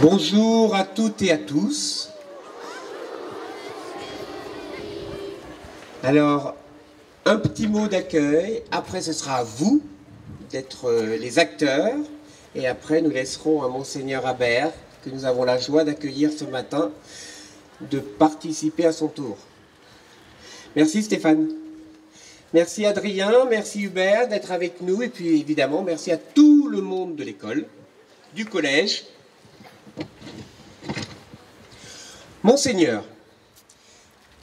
Bonjour à toutes et à tous. Alors, un petit mot d'accueil. Après, ce sera à vous d'être les acteurs. Et après, nous laisserons à Monseigneur Habert, que nous avons la joie d'accueillir ce matin, de participer à son tour. Merci Stéphane. Merci Adrien, merci Hubert d'être avec nous. Et puis évidemment, merci à tout le monde de l'école, du collège. Monseigneur,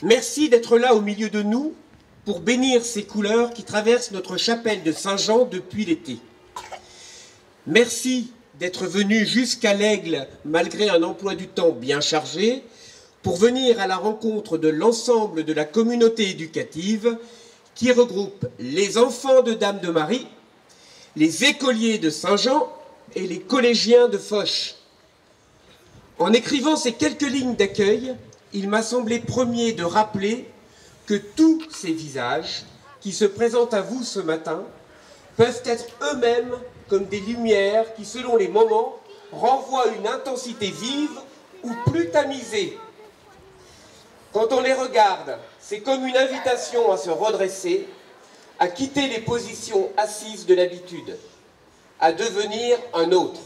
merci d'être là au milieu de nous pour bénir ces couleurs qui traversent notre chapelle de Saint-Jean depuis l'été. Merci d'être venu jusqu'à l'Aigle, malgré un emploi du temps bien chargé, pour venir à la rencontre de l'ensemble de la communauté éducative qui regroupe les enfants de Dame de Marie, les écoliers de Saint-Jean et les collégiens de Foch. En écrivant ces quelques lignes d'accueil, il m'a semblé premier de rappeler que tous ces visages qui se présentent à vous ce matin peuvent être eux-mêmes comme des lumières qui, selon les moments, renvoient une intensité vive ou plus tamisée. Quand on les regarde, c'est comme une invitation à se redresser, à quitter les positions assises de l'habitude, à devenir un autre.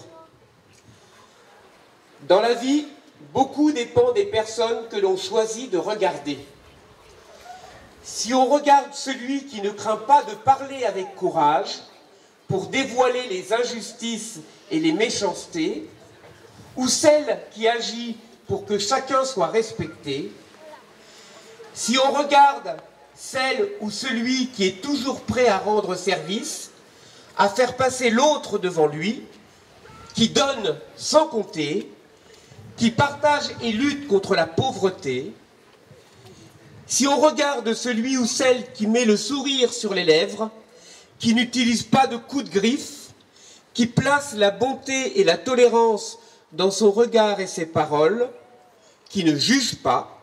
Dans la vie, beaucoup dépend des personnes que l'on choisit de regarder. Si on regarde celui qui ne craint pas de parler avec courage pour dévoiler les injustices et les méchancetés, ou celle qui agit pour que chacun soit respecté, si on regarde celle ou celui qui est toujours prêt à rendre service, à faire passer l'autre devant lui, qui donne sans compter, qui partage et lutte contre la pauvreté, si on regarde celui ou celle qui met le sourire sur les lèvres, qui n'utilise pas de coups de griffe, qui place la bonté et la tolérance dans son regard et ses paroles, qui ne juge pas,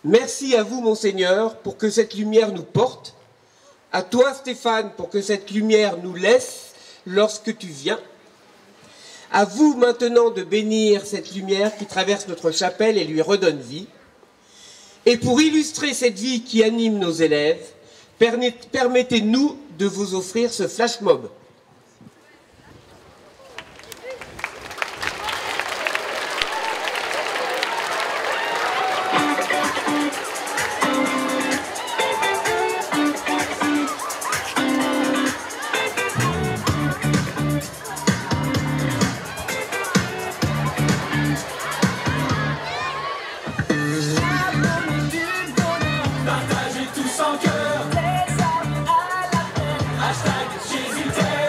merci à vous, Monseigneur, pour que cette lumière nous porte, à toi, Stéphane, pour que cette lumière nous laisse lorsque tu viens. À vous maintenant de bénir cette lumière qui traverse notre chapelle et lui redonne vie. Et pour illustrer cette vie qui anime nos élèves, permettez-nous de vous offrir ce flash mob. Partagez tous en cœur. Les armes à la main. Hashtag Jésus t'aime.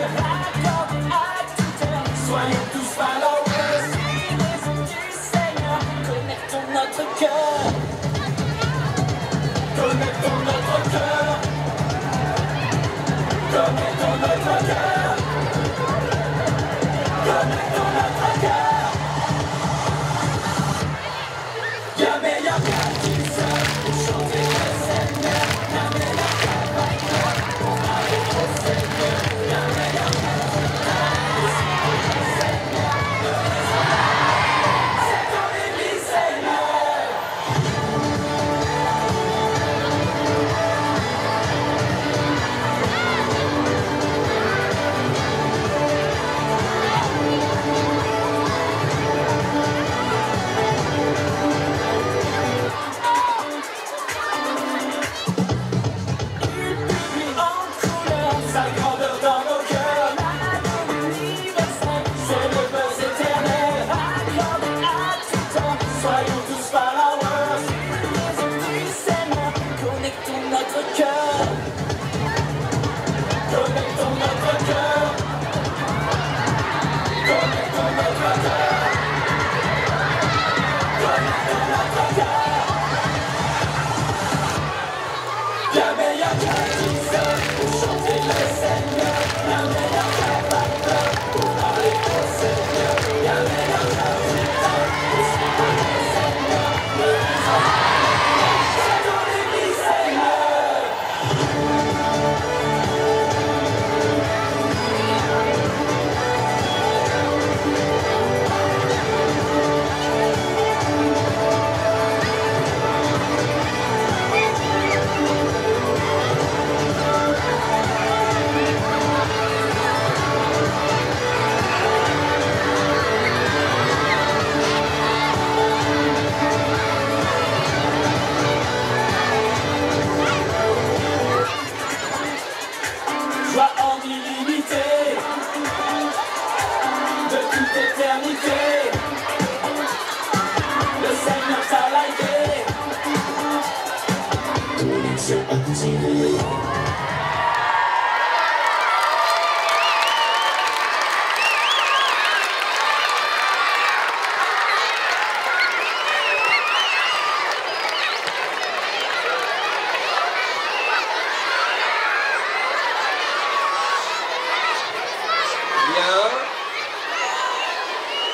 Bien.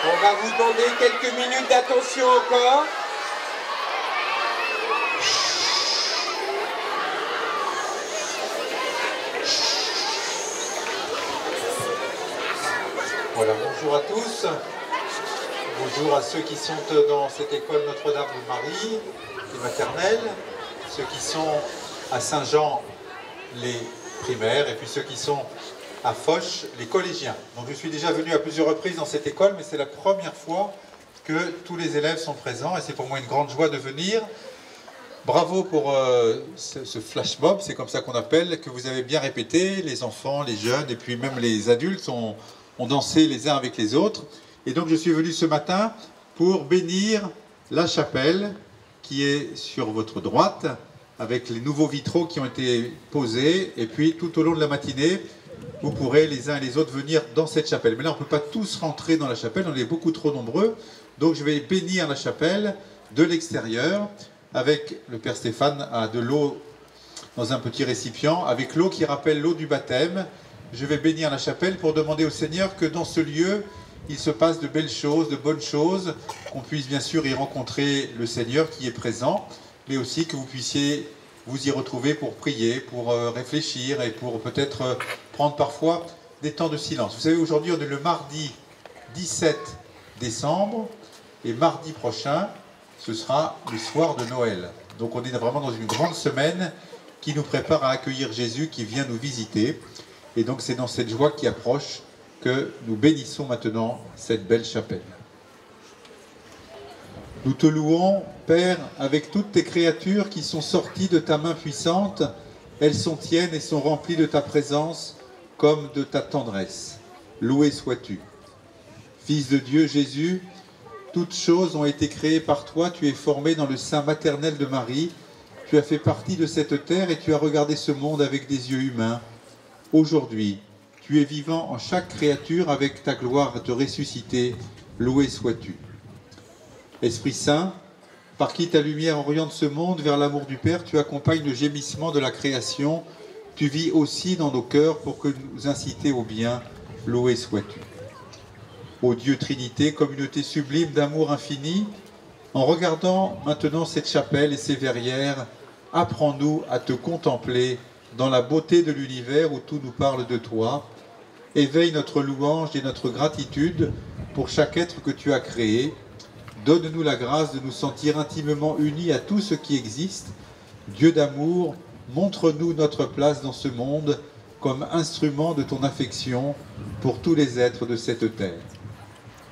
On va vous demander quelques minutes d'attention encore. Voilà, bonjour à tous. Bonjour à ceux qui sont dans cette école Notre-Dame de Marie, les maternelles, ceux qui sont à Saint-Jean, les primaires, et puis ceux qui sont à Foch, les collégiens. Donc je suis déjà venu à plusieurs reprises dans cette école, mais c'est la première fois que tous les élèves sont présents, et c'est pour moi une grande joie de venir. Bravo pour ce flash mob, c'est comme ça qu'on appelle, que vous avez bien répété, les enfants, les jeunes, et puis même les adultes ont dansé les uns avec les autres. Et donc je suis venu ce matin pour bénir la chapelle qui est sur votre droite, avec les nouveaux vitraux qui ont été posés, et puis tout au long de la matinée, vous pourrez les uns et les autres venir dans cette chapelle. Mais là, on ne peut pas tous rentrer dans la chapelle, on est beaucoup trop nombreux, donc je vais bénir la chapelle de l'extérieur, avec le Père Stéphane a de l'eau dans un petit récipient, avec l'eau qui rappelle l'eau du baptême. Je vais bénir la chapelle pour demander au Seigneur que dans ce lieu, il se passe de belles choses, de bonnes choses, qu'on puisse bien sûr y rencontrer le Seigneur qui est présent, mais aussi que vous puissiez vous y retrouver pour prier, pour réfléchir et pour peut-être prendre parfois des temps de silence. Vous savez, aujourd'hui, on est le mardi 17 décembre, et mardi prochain, ce sera le soir de Noël. Donc on est vraiment dans une grande semaine qui nous prépare à accueillir Jésus qui vient nous visiter. Et donc c'est dans cette joie qui approche que nous bénissons maintenant cette belle chapelle. Nous te louons, Père, avec toutes tes créatures qui sont sorties de ta main puissante. Elles sont tiennes et sont remplies de ta présence comme de ta tendresse. Loué sois-tu. Fils de Dieu Jésus, toutes choses ont été créées par toi. Tu es formé dans le sein maternel de Marie. Tu as fait partie de cette terre et tu as regardé ce monde avec des yeux humains. Aujourd'hui, tu es vivant en chaque créature avec ta gloire à te ressusciter. Loué sois-tu. Esprit Saint, par qui ta lumière oriente ce monde vers l'amour du Père, tu accompagnes le gémissement de la création. Tu vis aussi dans nos cœurs pour que nous inciter au bien. Loué sois-tu. Ô Dieu Trinité, communauté sublime d'amour infini, en regardant maintenant cette chapelle et ses verrières, apprends-nous à te contempler dans la beauté de l'univers où tout nous parle de toi. Éveille notre louange et notre gratitude pour chaque être que tu as créé. Donne-nous la grâce de nous sentir intimement unis à tout ce qui existe. Dieu d'amour, montre-nous notre place dans ce monde comme instrument de ton affection pour tous les êtres de cette terre.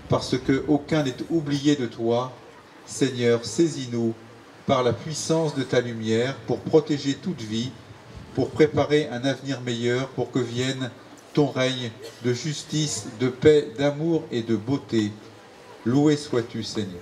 Parce qu'aucun n'est oublié de toi, Seigneur, saisis-nous par la puissance de ta lumière pour protéger toute vie, pour préparer un avenir meilleur, pour que vienne ton règne de justice, de paix, d'amour et de beauté. Loué sois-tu, Seigneur.